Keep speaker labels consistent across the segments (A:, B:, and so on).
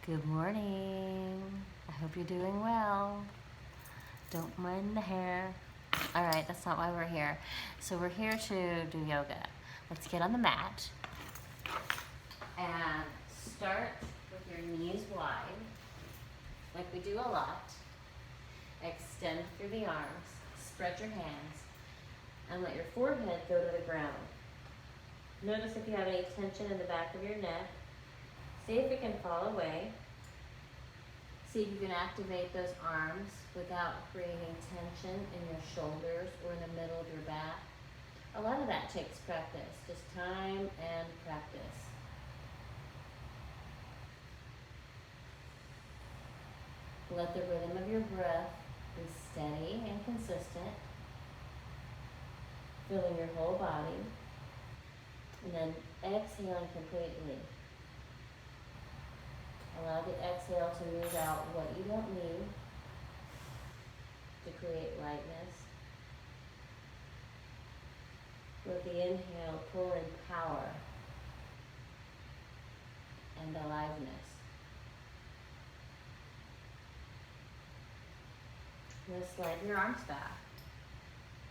A: Good morning. I hope you're doing well. Don't mind the hair. All right, that's not why we're here. So we're here to do yoga. Let's get on the mat and start with your knees wide, like we do a lot. Extend through the arms, spread your hands, and let your forehead go to the ground. Notice if you have any tension in the back of your neck. See if it can fall away. See if you can activate those arms without creating tension in your shoulders or in the middle of your back. A lot of that takes practice, just time and practice. Let the rhythm of your breath be steady and consistent, filling your whole body, and then exhaling completely. Allow the exhale to move out what you don't need to create lightness. Let the inhale pull in power and aliveness. Now slide your arms back.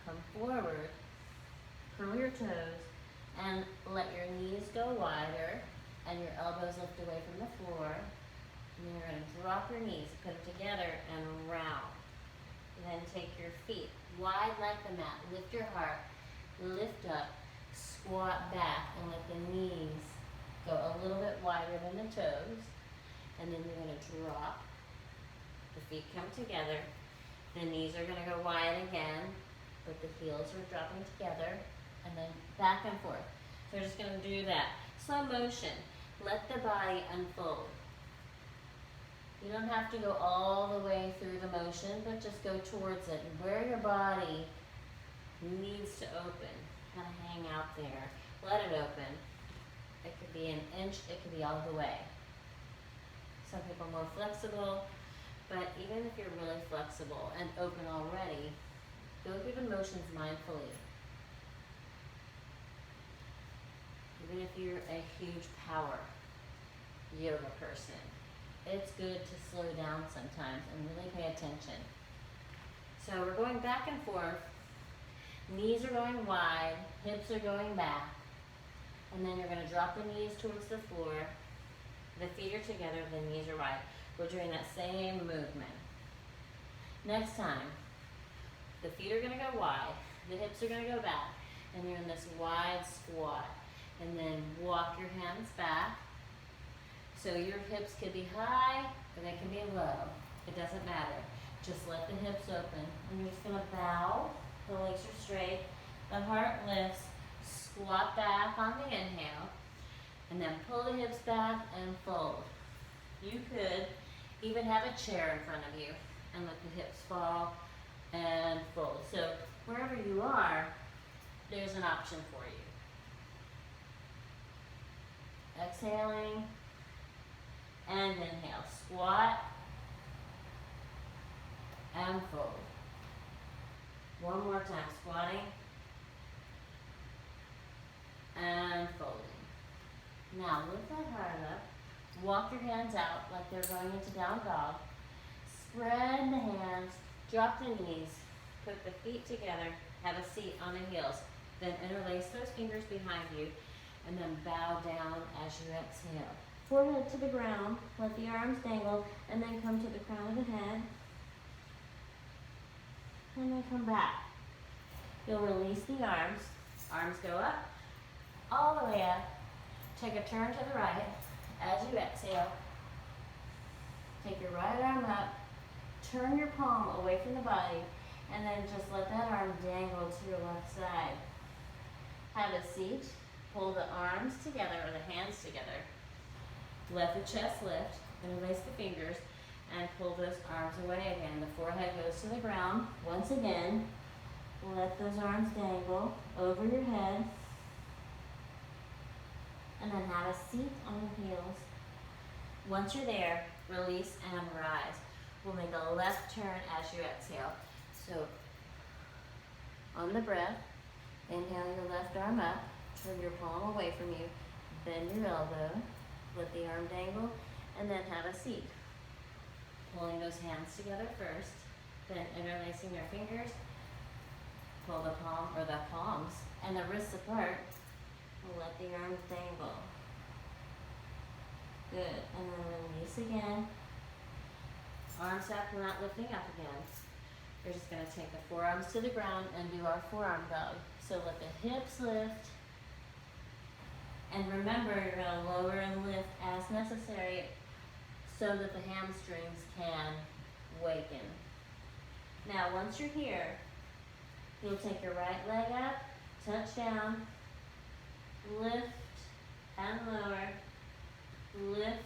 A: Come forward, curl your toes, and let your knees go wider and your elbows lift away from the floor. And then you're going to drop your knees, put them together, and round. And then take your feet wide like the mat. Lift your heart, lift up, squat back, and let the knees go a little bit wider than the toes. And then you're going to drop. The feet come together. The knees are going to go wide again, but the heels are dropping together. And then back and forth. So we're just going to do that. Slow motion. Let the body unfold. You don't have to go all the way through the motion, but just go towards it. And where your body needs to open, kind of hang out there. Let it open. It could be an inch, it could be all the way. Some people are more flexible, but even if you're really flexible and open already, go through the motions mindfully. Even if you're a huge power yoga person, it's good to slow down sometimes and really pay attention. So we're going back and forth. Knees are going wide, hips are going back. And then you're going to drop the knees towards the floor. The feet are together, the knees are wide. We're doing that same movement. Next time, the feet are going to go wide, the hips are going to go back, and you're in this wide squat. And then walk your hands back. So your hips could be high or they can be low. It doesn't matter. Just let the hips open. And you're just going to bow. The legs are straight. The heart lifts. Squat back on the inhale. And then pull the hips back and fold. You could even have a chair in front of you and let the hips fall and fold. So wherever you are, there's an option for you. Exhaling and inhale. Squat and fold. One more time. Squatting and folding. Now lift that heart up. Walk your hands out like they're going into down dog. Spread the hands. Drop the knees. Put the feet together. Have a seat on the heels. Then interlace those fingers behind you. And then bow down as you exhale. Forehead to the ground, let the arms dangle, and then come to the crown of the head. And then come back. You'll release the arms. Arms go up, all the way up. Take a turn to the right as you exhale. Take your right arm up, turn your palm away from the body, and then just let that arm dangle to your left side. Have a seat. Pull the arms together or the hands together. Let the chest lift, interlace the fingers, and pull those arms away again. The forehead goes to the ground. Once again, let those arms dangle over your head. And then have a seat on your heels. Once you're there, release and rise. We'll make a left turn as you exhale. So, on the breath, inhale your left arm up. Turn your palm away from you, bend your elbow, let the arm dangle, and then have a seat. Pulling those hands together first, then interlacing your fingers, pull the palms and the wrists apart, and let the arms dangle. Good, and then release again. Arms up, we're not lifting up again. We're just gonna take the forearms to the ground and do our forearm dog. So let the hips lift. And remember, you're gonna lower and lift as necessary so that the hamstrings can waken. Now, once you're here, you'll take your right leg up, touch down, lift and lower, lift,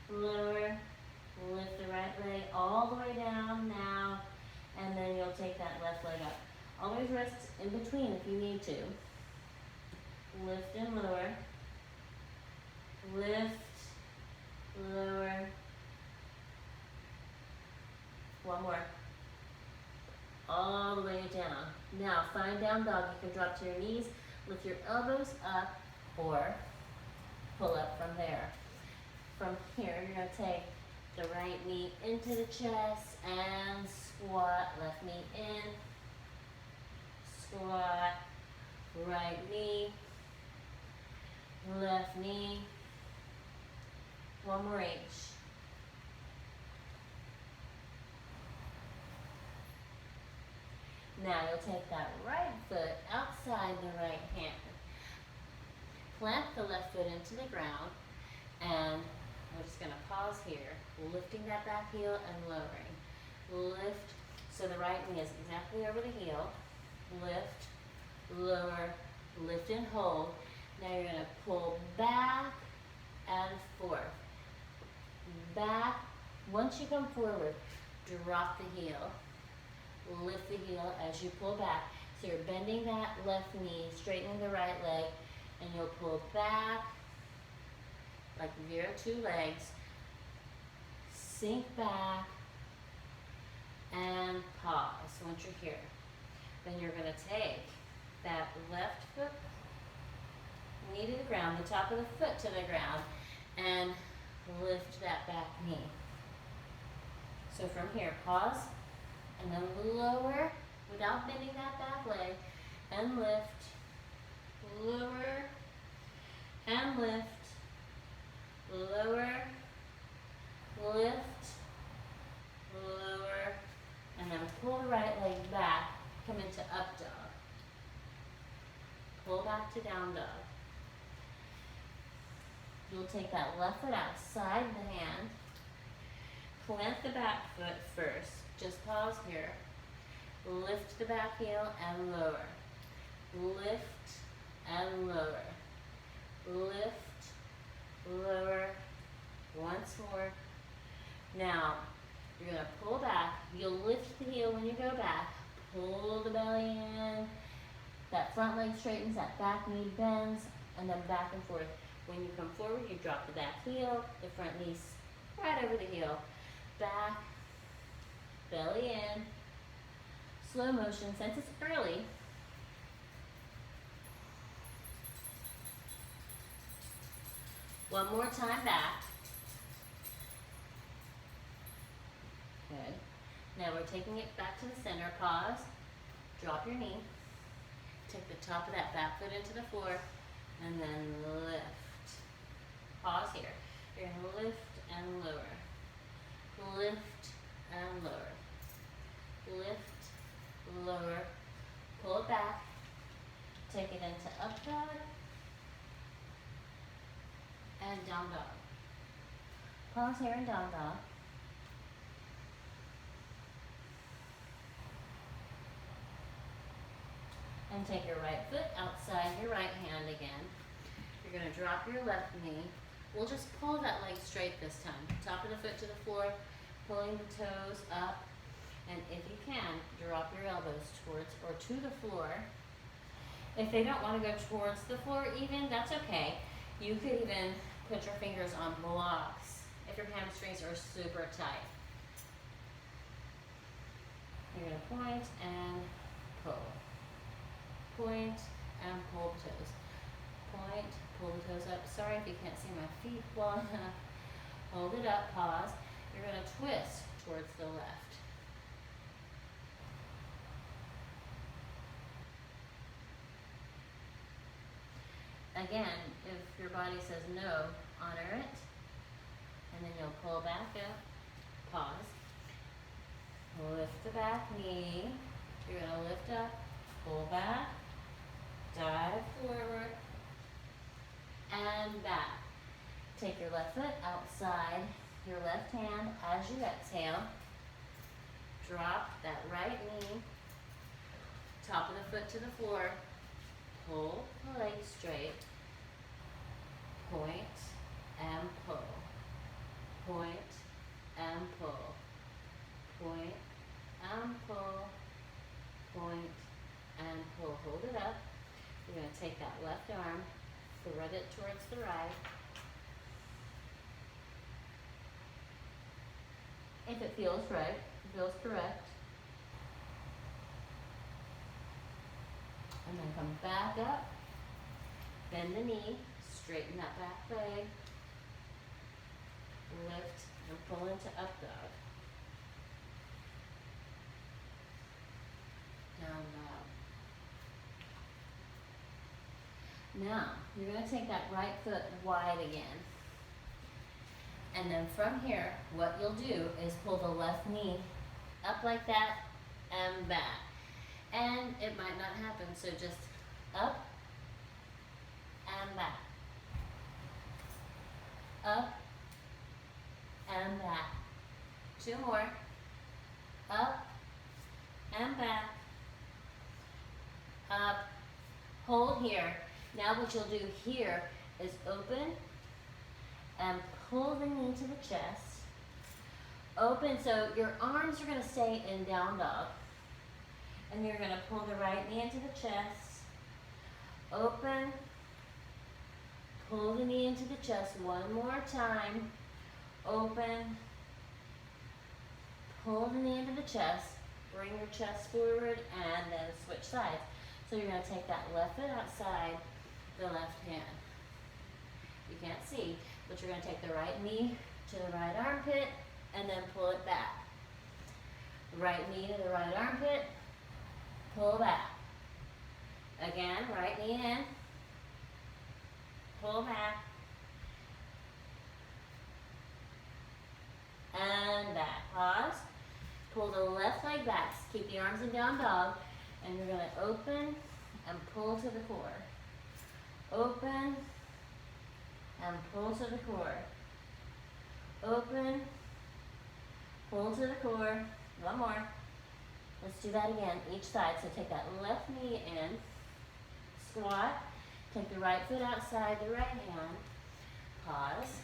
A: lower, lift the right leg all the way down now, and then you'll take that left leg up. Always rest in between if you need to. Lift and lower, lift, lower. One more. All the way down. Now find down dog. You can drop to your knees, lift your elbows up, or pull up from there. From here, you're going to take the right knee into the chest and squat. Left knee in, squat, right knee, left knee. One more each. Now you'll take that right foot outside the right hand. Plant the left foot into the ground, and we're just going to pause here, lifting that back heel and lowering. Lift, so the right knee is exactly over the heel. Lift, lower, lift and hold. Now you're going to pull back and forth. Back. Once you come forward, drop the heel. Lift the heel as you pull back. So you're bending that left knee, straightening the right leg, and you'll pull back like your two legs. Sink back and pause once you're here. Then you're going to take that left foot, knee to the ground, the top of the foot to the ground, and lift that back knee. So from here, pause, and then lower without bending that back leg, and lift, lower, and lift, lower, lift, lower, and then pull the right leg back, come into up dog. Pull back to down dog. You'll take that left foot outside the hand, plant the back foot first. Just pause here. Lift the back heel and lower. Lift and lower. Lift, lower. Once more. Now, you're going to pull back. You'll lift the heel when you go back. Pull the belly in. That front leg straightens, that back knee bends, and then back and forth. When you come forward, you drop the back heel, the front knee right over the heel. Back, belly in, slow motion. Since it's early, one more time back. Good. Now we're taking it back to the center. Pause, drop your knee, take the top of that back foot into the floor, and then lift. Pause here. You're going to lift and lower. Lift and lower. Lift, lower. Pull it back. Take it into up dog and down dog. Pause here in down dog. And take your right foot outside your right hand again. You're going to drop your left knee. We'll just pull that leg straight this time. Top of the foot to the floor, pulling the toes up. And if you can, drop your elbows towards or to the floor. If they don't want to go towards the floor even, that's okay. You could even put your fingers on blocks if your hamstrings are super tight. You're going to point and pull. Point and pull the toes. Point, pull the toes up. Sorry if you can't see my feet well enough. Hold it up, pause. You're going to twist towards the left. Again, if your body says no, honor it. And then you'll pull back up, pause. Lift the back knee. You're going to lift up, pull back, dive forward, and back. Take your left foot outside your left hand as you exhale. Drop that right knee, top of the foot to the floor. Pull the leg straight. Point and pull. Point and pull. Point and pull. Point and pull. Hold it up. You're going to take that left arm, thread it towards the right. If it feels right, feels correct. And then come back up, bend the knee, straighten that back leg, lift and pull into up dog. Down dog. Now, you're going to take that right foot wide again. And then from here, what you'll do is pull the left knee up like that and back. And it might not happen, so just up and back. Up and back. 2 more. Up and back. Up. Hold here. Now what you'll do here is open and pull the knee to the chest. Open, so your arms are going to stay in down dog. And you're going to pull the right knee into the chest. Open. Pull the knee into the chest one more time. Open. Pull the knee into the chest. Bring your chest forward and then switch sides. So you're going to take that left foot outside the left hand. You can't see, but you're going to take the right knee to the right armpit and then pull it back. Right knee to the right armpit, pull back. Again, right knee in, pull back, and back. Pause. Pull the left leg back. Keep the arms in down dog, and you're going to open and pull to the core. Open and pull to the core. Open, pull to the core. One more. Let's do that again, each side. So take that left knee in, squat, take the right foot outside the right hand, pause,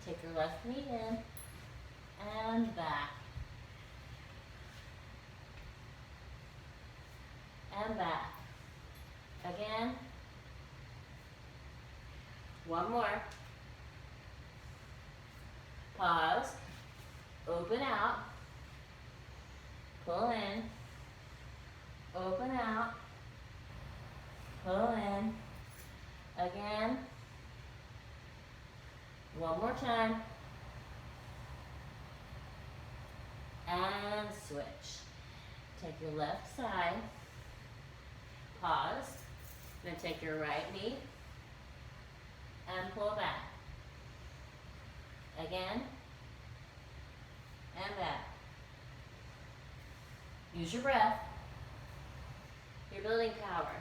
A: take your left knee in, and back. And back. Again. One more. Pause. Open out. Pull in. Open out. Pull in. Again. One more time. And switch. Take your left side. Pause. Then take your right knee and pull back. Again and back. Use your breath. You're building power.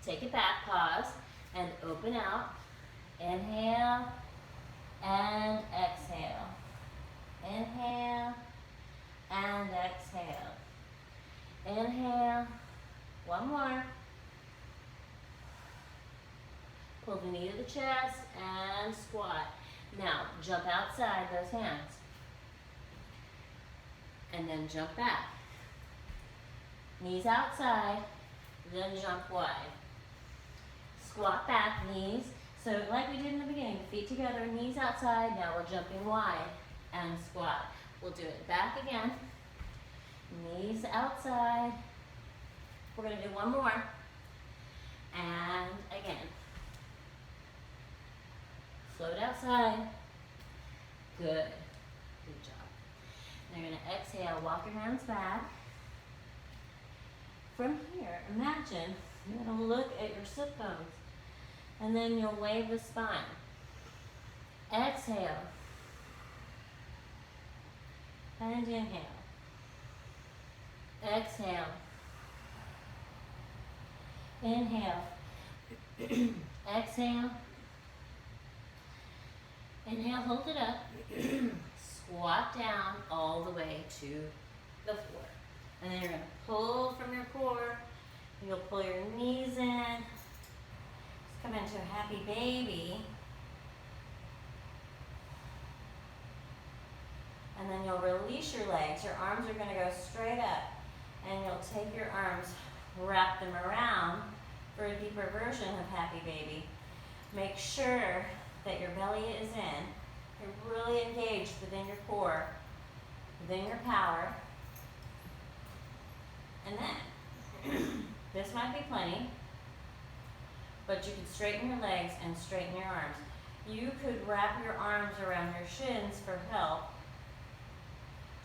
A: Take it back, pause, and open out. Inhale and exhale. Inhale and exhale. Inhale. One more. Pull the knee to the chest and squat. Now, jump outside those hands. And then jump back. Knees outside, then jump wide. Squat back, knees. So like we did in the beginning, feet together, knees outside. Now we're jumping wide and squat. We'll do it back again. Knees outside. We're going to do one more. And again. Float outside. Good. Good job. Now you're going to exhale, walk your hands back. From here, imagine you're going to look at your sit bones, and then you'll wave the spine. Exhale. And inhale. Exhale. Inhale. Exhale. Inhale, hold it up. Squat down all the way to the floor. And then you're going to pull from your core. You'll pull your knees in. Just come into a happy baby. And then you'll release your legs. Your arms are going to go straight up. And you'll take your arms, wrap them around for a deeper version of happy baby. Make sure that your belly is in. You're really engaged within your core, within your power. And then, this might be plenty, but you can straighten your legs and straighten your arms. You could wrap your arms around your shins for help.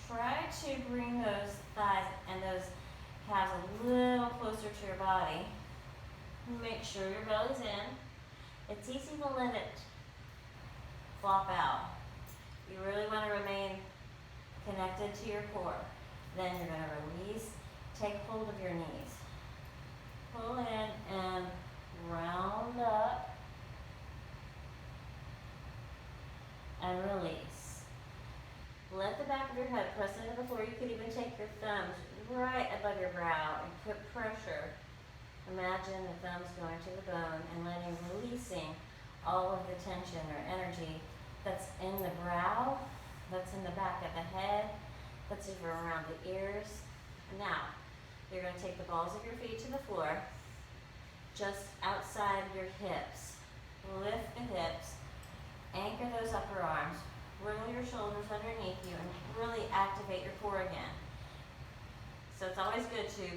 A: Try to bring those thighs and those calves a little closer to your body. Make sure your belly's in. It's easy to let it flop out. You really want to remain connected to your core. Then you're going to release. Take hold of your knees. Pull in and round up. And release. Let the back of your head press into the floor. You could even take your thumbs right above your brow and put pressure. Imagine the thumbs going to the bone and releasing all of the tension or energy that's in the brow, that's in the back of the head, that's even around the ears. Now, you're going to take the balls of your feet to the floor, just outside your hips. Lift the hips, anchor those upper arms, wiggle your shoulders underneath you, and really activate your core again. So it's always good to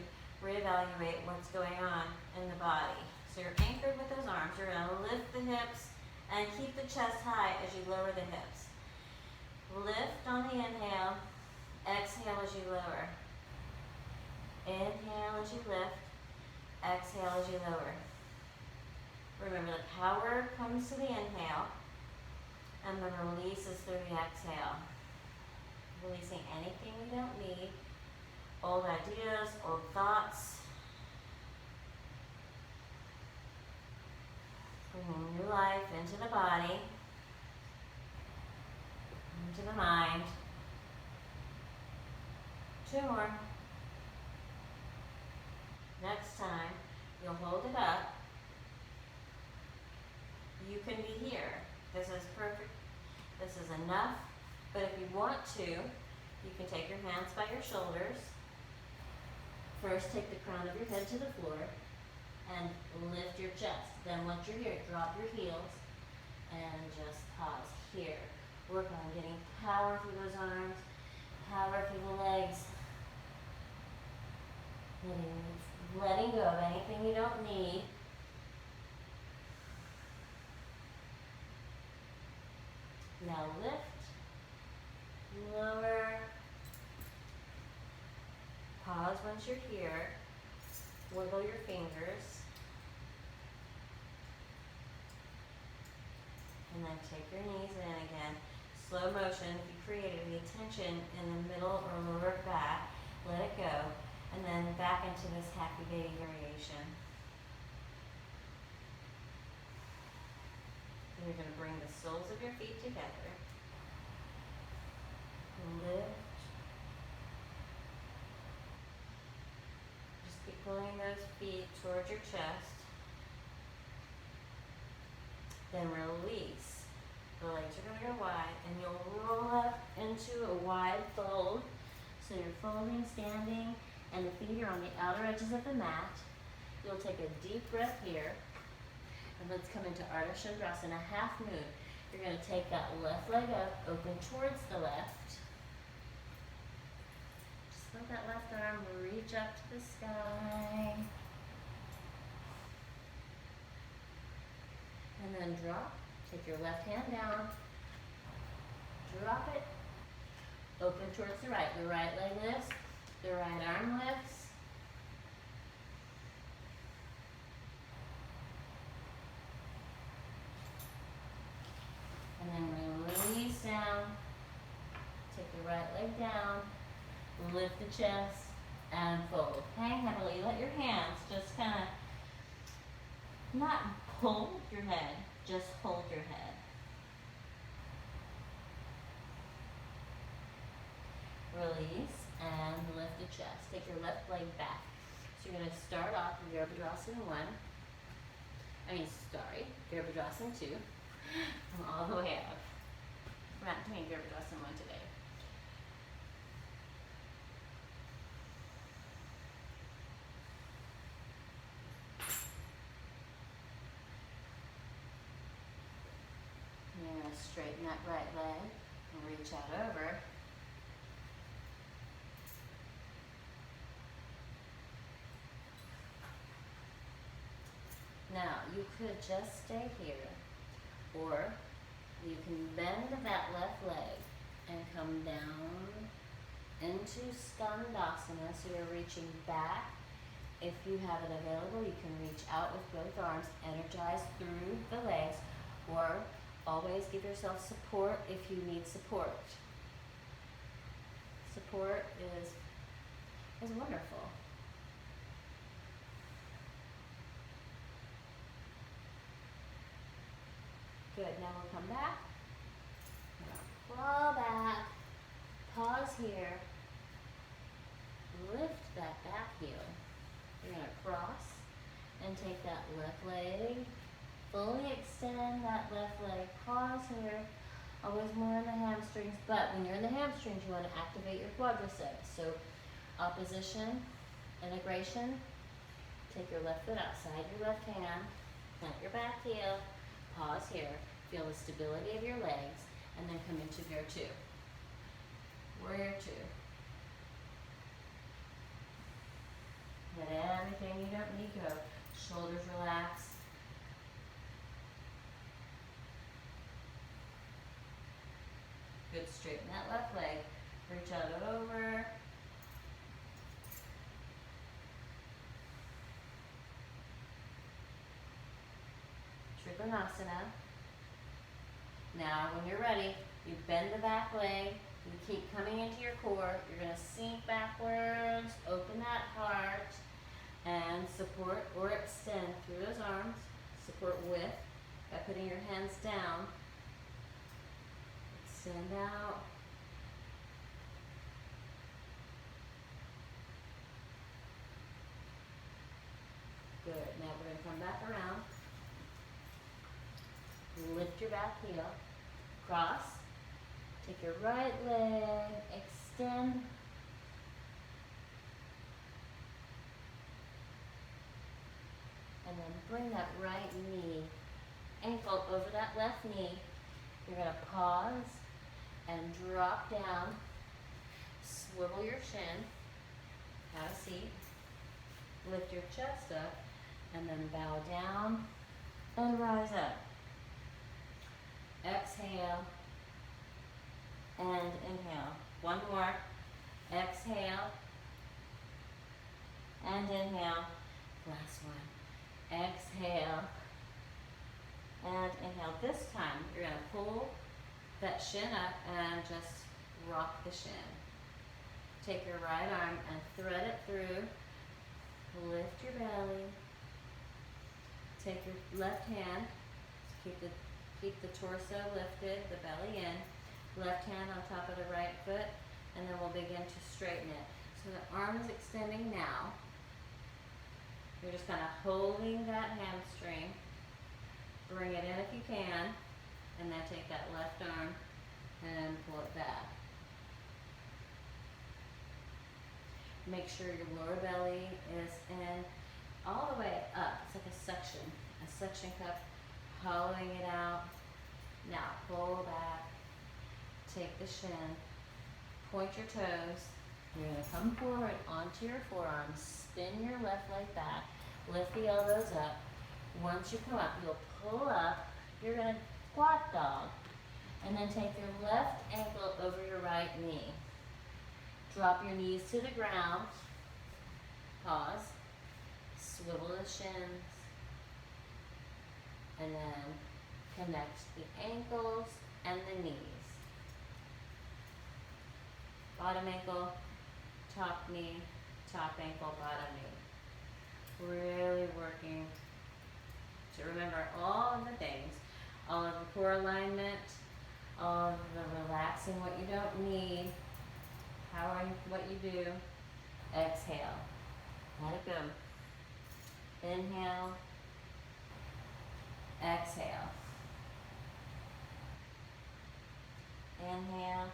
A: reevaluate what's going on in the body. So you're anchored with those arms. You're going to lift the hips and keep the chest high as you lower the hips. Lift on the inhale, exhale as you lower. Inhale as you lift, exhale as you lower. Remember, the power comes to the inhale, and the release is through the exhale. Releasing anything you don't need, old ideas, old thoughts. Bringing new life into the body, into the mind. 2 more. Next time, you'll hold it up. You can be here. This is perfect. This is enough. But if you want to, you can take your hands by your shoulders. First, take the crown of your head to the floor and lift your chest. Then once you're here, drop your heels and just pause here. Work on getting power through those arms, power through the legs. Letting go of anything you don't need. Now lift, lower, pause once you're here, wiggle your fingers, and then take your knees in again. Slow motion. If you created any tension in the middle or lower back, let it go. And then back into this happy baby variation. And you're going to bring the soles of your feet together. Lift. Just keep pulling those feet towards your chest. Then release. The legs are going to go wide, and you'll roll up into a wide fold. So you're folding, standing, and the feet are on the outer edges of the mat. You'll take a deep breath here. And let's come into Ardha Chandrasana, half moon. You're going to take that left leg up, open towards the left. Just let that left arm reach up to the sky. And then drop Take your left hand down, drop it, open towards the right. The right leg lifts, the right arm lifts. And then release down. Take the right leg down, lift the chest, and fold. Hang heavily. Let your hands just kind of not hold your head, just hold your head. Release and lift the chest. Take your left leg back. So you're going to start off in Virabhadrasana 1. Virabhadrasana 2. I'm all the way up. We're not doing Virabhadrasana 1 today. You're going to straighten that right leg and reach out over. Now, you could just stay here, or you can bend that left leg and come down into Skandasana, so you're reaching back. If you have it available, you can reach out with both arms, energize through the legs, or always give yourself support if you need support. Support is wonderful. Good, now we'll come back. Crawl back, pause here, lift that back heel. You're going to cross and take that left leg, fully extend that left leg, pause here, always more in the hamstrings, but when you're in the hamstrings you want to activate your quadriceps. So opposition, integration, take your left foot outside your left hand, plant your back heel, pause here, feel the stability of your legs, and then come into Warrior 2. Warrior 2. Let everything you don't need go. Shoulders relax. Good, straighten that left leg. Reach out over. Trikonasana. Now, when you're ready, you bend the back leg. You keep coming into your core. You're going to sink backwards, open that heart, and support or extend through those arms. Support with by putting your hands down. Extend out. Good. Now we're going to come back around. Lift your back heel. Cross. Take your right leg. Extend. And then bring that right knee, ankle over that left knee. You're going to pause and drop down. Swivel your shin. Have a seat. Lift your chest up. And then bow down and rise up. Exhale and inhale. One more. Exhale and inhale. Last one. Exhale and inhale. This time you're going to pull that shin up and just rock the shin. Take your right arm and thread it through. Lift your belly. Take your left hand. Keep the torso lifted, the belly in. Left hand on top of the right foot, and then we'll begin to straighten it. So the arm is extending now. You're just kind of holding that hamstring. Bring it in if you can, and then take that left arm and pull it back. Make sure your lower belly is in all the way up. It's like a suction cup, hollowing it out. Now pull back, take the shin, point your toes. You're going to come forward onto your forearms, spin your left leg back, lift the elbows up. Once you come up, you'll pull up. You're going to squat dog. And then take your left ankle over your right knee. Drop your knees to the ground. Pause. Swivel the shins. And then connect the ankles and the knees. Bottom ankle, top knee, top ankle, bottom knee. Really working to remember all of the things, all of the core alignment, all of the relaxing what you don't need, powering what you do. Exhale. Let it go. Inhale. Exhale. Inhale.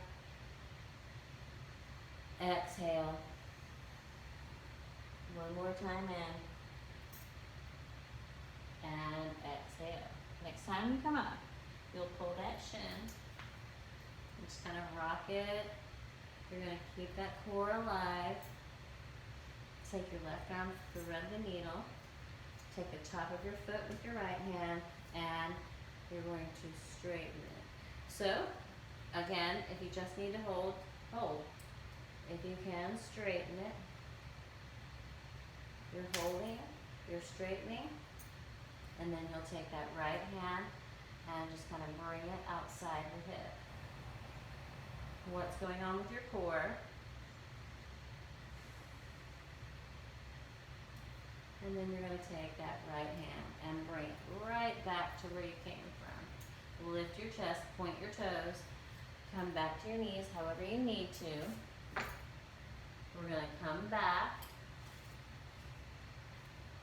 A: Exhale. One more time in. And exhale. Next time you come up, you'll pull that shin. And just kind of rock it. You're going to keep that core alive. Take your left arm, thread the needle. Take the top of your foot with your right hand, and you're going to straighten it. So, again, if you just need to hold, hold. If you can, straighten it. You're holding it, you're straightening, and then you'll take that right hand and just kind of bring it outside the hip. What's going on with your core? And then you're going to take that right hand and bring it right back to where you came from. Lift your chest, point your toes, come back to your knees however you need to. We're going to come back,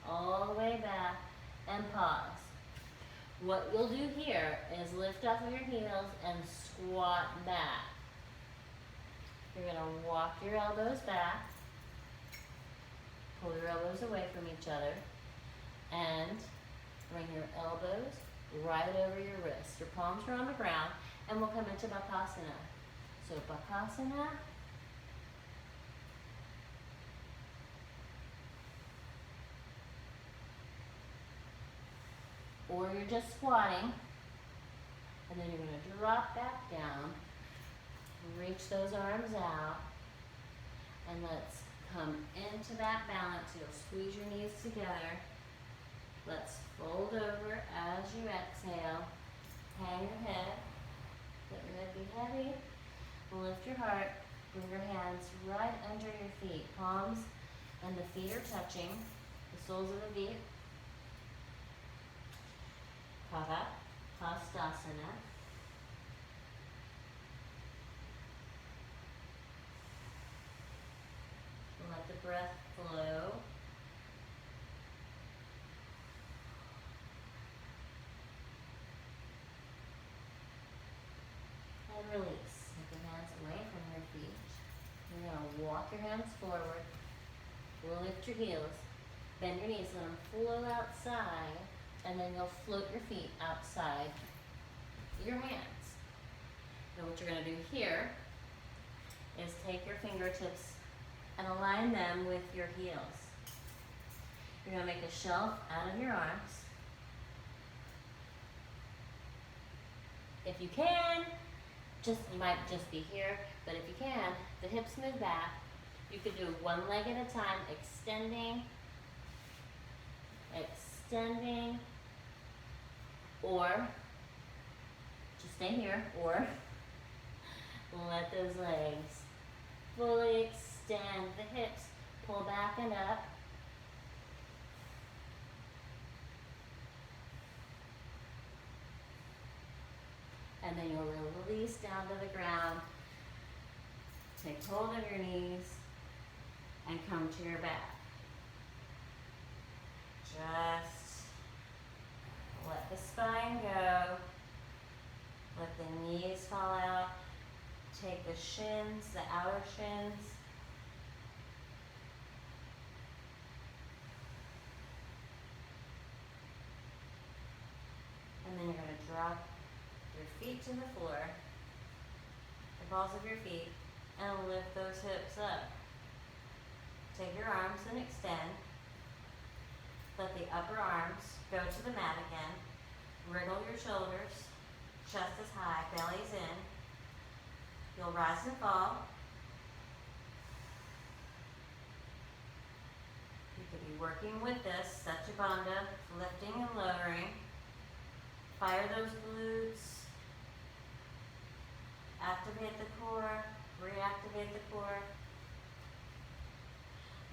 A: all the way back, and pause. What you'll do here is lift off of your heels and squat back. You're going to walk your elbows back, pull your elbows away from each other, and bring your elbows right over your wrists. Your palms are on the ground, and we'll come into Bakasana. So Bakasana. Or you're just squatting, and then you're going to drop back down, reach those arms out, and let's come into that balance. You'll squeeze your knees together. Let's fold over as you exhale. Hang your head, let your head be heavy, lift your heart, bring your hands right under your feet. Palms and the feet are touching, the soles of the feet. Pada Hastasana. Let the breath flow. And release. Take your hands away from your feet. You're going to walk your hands forward. Lift your heels. Bend your knees. Let them flow outside. And then you'll float your feet outside your hands. Now what you're going to do here is take your fingertips and align them with your heels. You're going to make a shelf out of your arms. If you can, you might just be here, but if you can, the hips move back. You could do one leg at a time, extending, or just stay here, or let those legs fully extend, the hips pull back and up. And then you'll release down to the ground. Take hold of your knees and come to your back. Just let the spine go. Let the knees fall out. Take the shins, the outer shins. And then you're going to drop your feet to the floor, the balls of your feet, and lift those hips up. Take your arms and extend. Let the upper arms go to the mat again. Wriggle your shoulders. chest is high, belly's in. You'll rise and fall. You could be working with this, Satya Bandha, lifting and lowering. Fire those glutes. Activate the core, reactivate the core.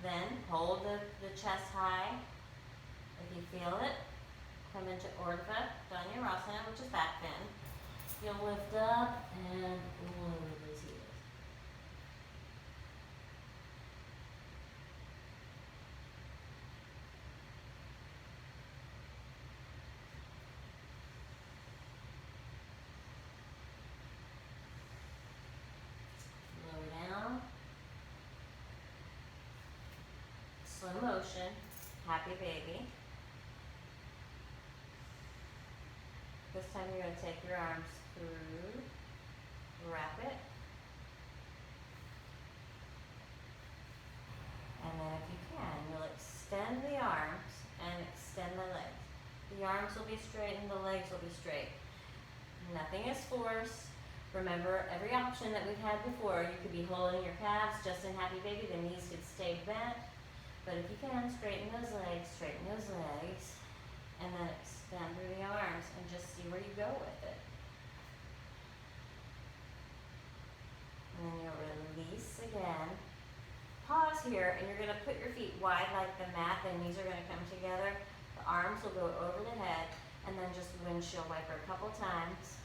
A: Then hold the chest high. If you feel it, come into Urdhva Dhanurasana, which is back bend. You'll lift up and lower those heels. Lower down. Slow motion, happy baby. This time you're going to take your arms through, wrap it, and then if you can, you'll extend the arms and extend the legs. The arms will be straight and the legs will be straight. Nothing is forced. Remember, every option that we've had before, you could be holding your calves just in happy baby, the knees could stay bent, but if you can, straighten those legs, and then extend through the arms and just see where you go with it. And then you'll release again. Pause here, and you're going to put your feet wide like the mat. The knees are going to come together. The arms will go over the head, and then just windshield wiper a couple times.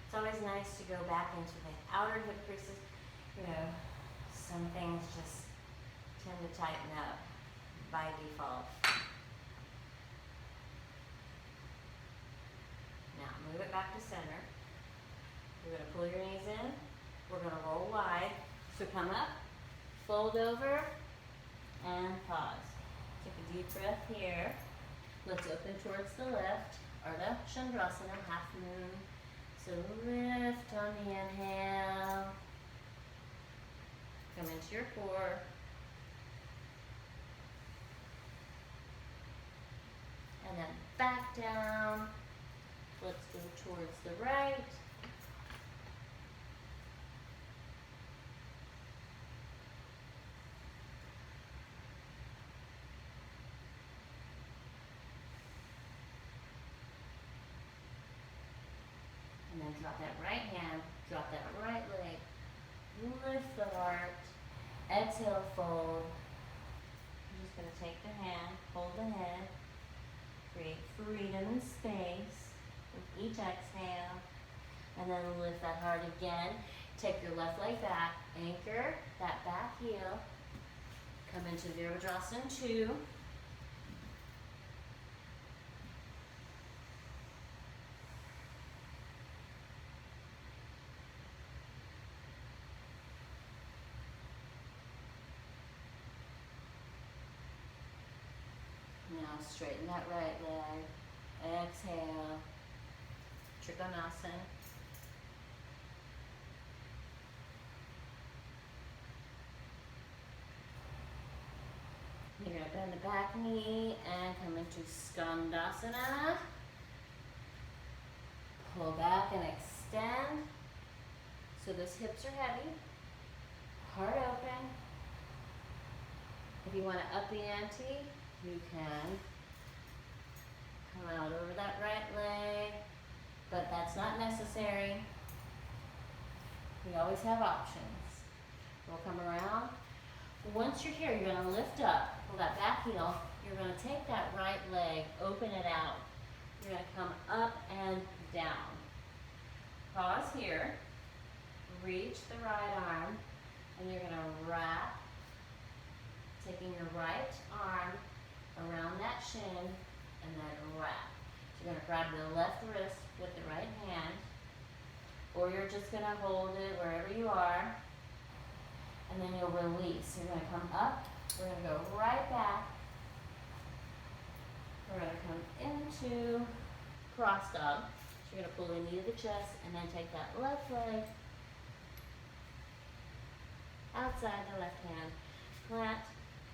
A: It's always nice to go back into the outer hip creases. You know, some things just tend to tighten up by default. Now move it back to center. You're going to pull your knees in. We're going to roll wide. So come up, fold over, and pause. Take a deep breath here. Let's open towards the left. Ardha Chandrasana, half moon. So lift on the inhale. Come into your core. And then back down. Let's go towards the right. And then drop that right hand, drop that right leg. Lift the heart. Exhale, fold. I'm just going to take the hand, hold the head. Create freedom and space with each exhale. And then lift that heart again. Take your left leg back. Anchor that back heel. Come into Virabhadrasana 2. Now straighten that right leg. Exhale. Trikonasana. You're going to bend the back knee and come into Skandasana. Pull back and extend. So those hips are heavy. Heart open. If you want to up the ante, you can come out over that right leg, but that's not necessary. We always have options. We'll come around. Once you're here, you're going to lift up, pull that back heel. You're going to take that right leg, open it out. You're going to come up and down. Pause here. Reach the right arm, and you're going to wrap, taking your right arm around that shin, and then wrap. So you're going to grab the left wrist with the right hand, or you're just going to hold it wherever you are, and then you'll release. You're going to come up, we're going to go right back, we're going to come into cross dog. So you're going to pull the knee to the chest, and then take that left leg outside the left hand, flat,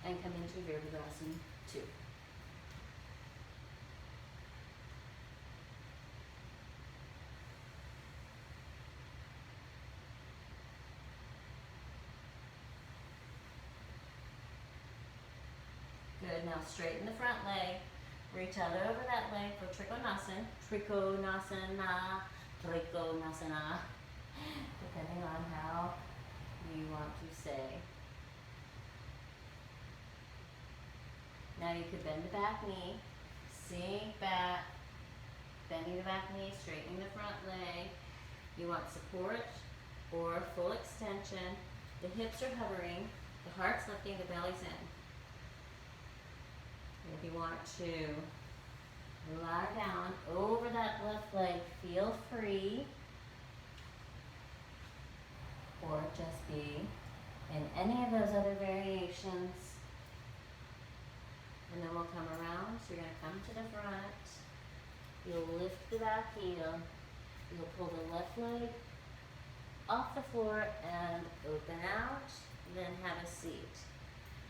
A: and come into Virabhadrasana 2. Good, now straighten the front leg. Reach out over that leg for Trikonasana. Trikonasana. Trikonasana. Depending on how you want to say. Now you could bend the back knee, sink back, bending the back knee, straightening the front leg. You want support or full extension. The hips are hovering, the heart's lifting, the belly's in. If you want to lie down over that left leg, feel free, or just be in any of those other variations. And then we'll come around, so you're going to come to the front, you'll lift the back heel, you'll pull the left leg off the floor and open out, then have a seat.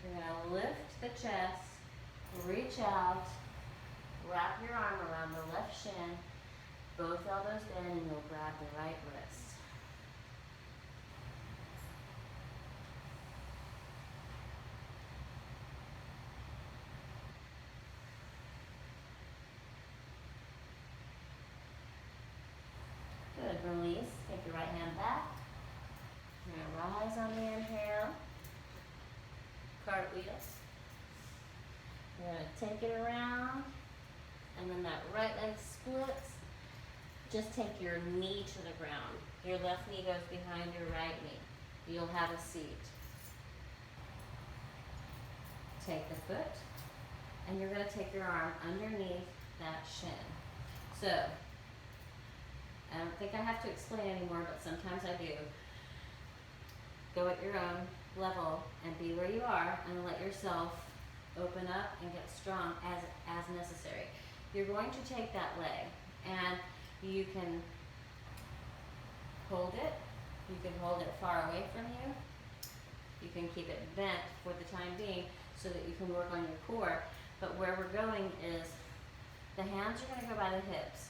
A: You're going to lift the chest, reach out, wrap your arm around the left shin, both elbows bend, and you'll grab the right wrist. Good, release, take your right hand back. You're going to rise on the inhale, cartwheels. You're going to take it around, and then that right leg splits. Just take your knee to the ground. Your left knee goes behind your right knee. You'll have a seat. Take the foot, and you're going to take your arm underneath that shin. So, I don't think I have to explain anymore, but sometimes I do. Go at your own level and be where you are, and let yourself open up and get strong as necessary. You're going to take that leg, and you can hold it. You can hold it far away from you. You can keep it bent for the time being so that you can work on your core. But where we're going is the hands are going to go by the hips.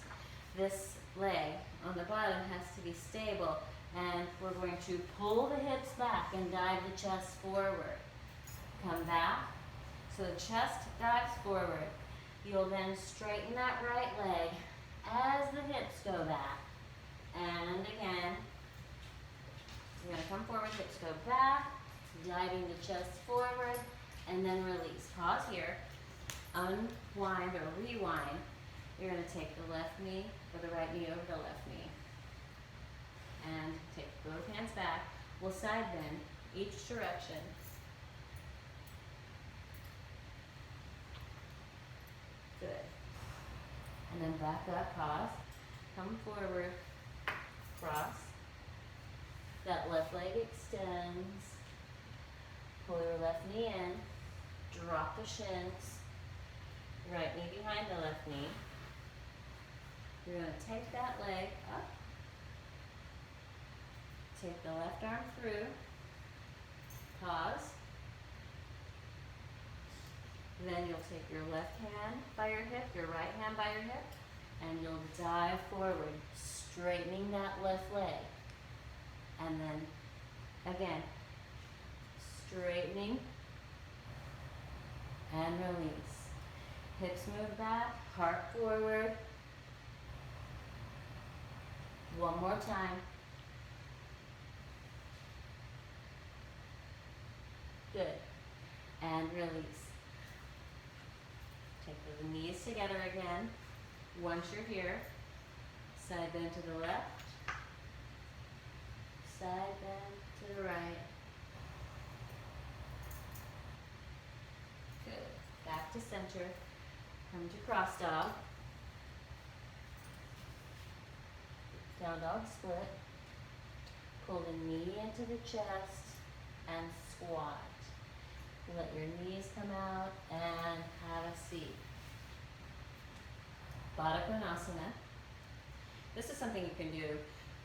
A: This leg on the bottom has to be stable, and we're going to pull the hips back and dive the chest forward. Come back. So the chest dives forward. You'll then straighten that right leg as the hips go back. And again, you're going to come forward, hips go back, diving the chest forward, and then release. Pause here. Unwind or rewind. You're going to take the left knee or the right knee over the left knee. And take both hands back. We'll side bend each direction. Good. And then back up, pause. Come forward, cross. That left leg extends. Pull your left knee in. Drop the shins. Right knee behind the left knee. You're going to take that leg up. Take the left arm through. Pause. Then you'll take your left hand by your hip, your right hand by your hip, and you'll dive forward, straightening that left leg. And then, again, straightening and release. Hips move back, heart forward. One more time. Good. And release. Take the knees together again. Once you're here, side bend to the left, side bend to the right. Good. Back to center. Come to cross dog. Down dog split. Pull the knee into the chest and squat. Let your knees come out and have a seat. Baddha Konasana. This is something you can do.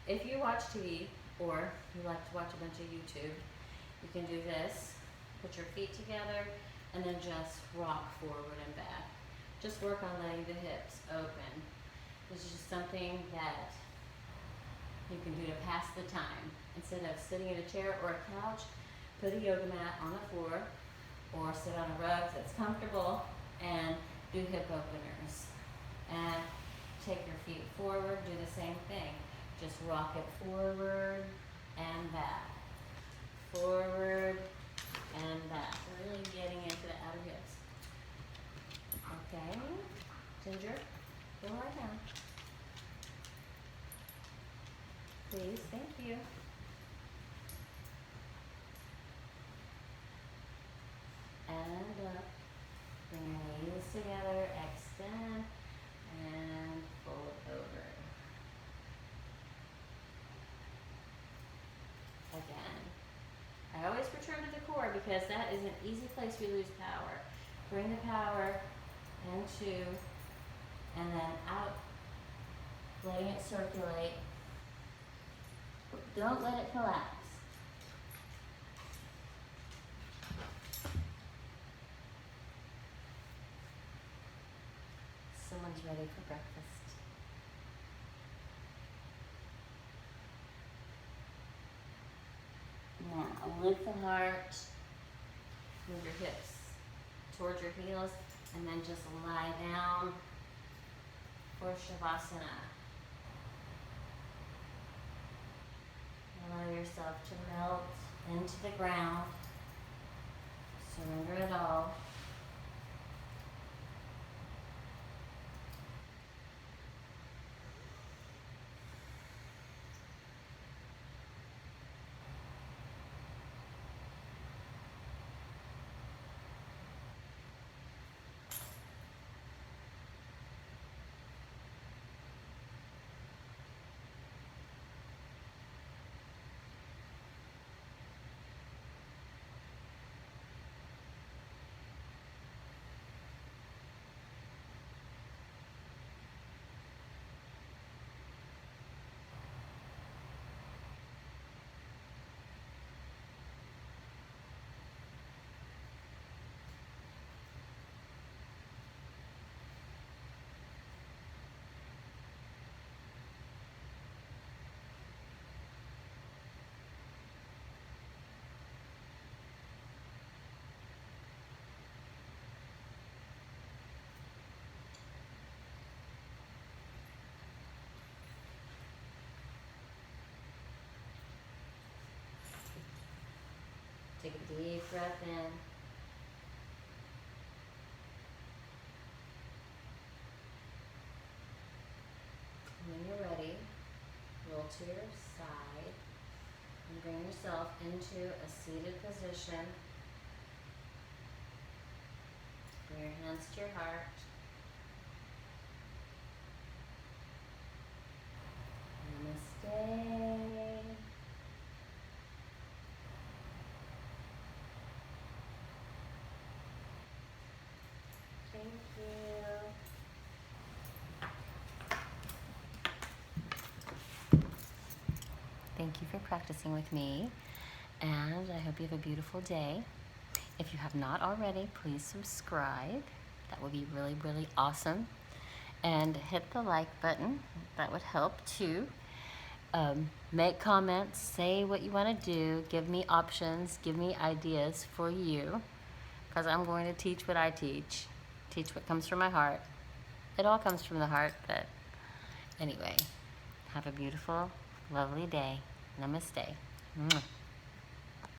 A: If you watch TV or you like to watch a bunch of YouTube, you can do this. Put your feet together and then just rock forward and back. Just work on letting the hips open. This is just something that you can do to pass the time. Instead of sitting in a chair or a couch, put a yoga mat on the floor or sit on a rug that's comfortable and do hip openers. And take your feet forward, do the same thing. Just rock it forward and back. Forward and back. Really getting into the outer hips. Okay, Ginger, go right down. Please, thank you. And up. Bring your knees together, extend, and fold over. Again. I always return to the core because that is an easy place we lose power. Bring the power into and then out, letting it circulate. Don't let it collapse. Someone's ready for breakfast. Now, lift the heart, move your hips towards your heels, and then just lie down for Shavasana. Allow yourself to melt into the ground. Surrender it all. Take a deep breath in. When you're ready, roll to your side and bring yourself into a seated position. Bring your hands to your heart. Namaste. Thank you. Thank you for practicing with me, and I hope you have a beautiful day. If you have not already, please subscribe. That would be really, really awesome. And hit the like button. That would help too. Make comments, say what you want to do, give me options, give me ideas for you, because I'm going to teach what I teach what comes from my heart. It all comes from the heart, but anyway, have a beautiful, lovely day. Namaste. Mwah.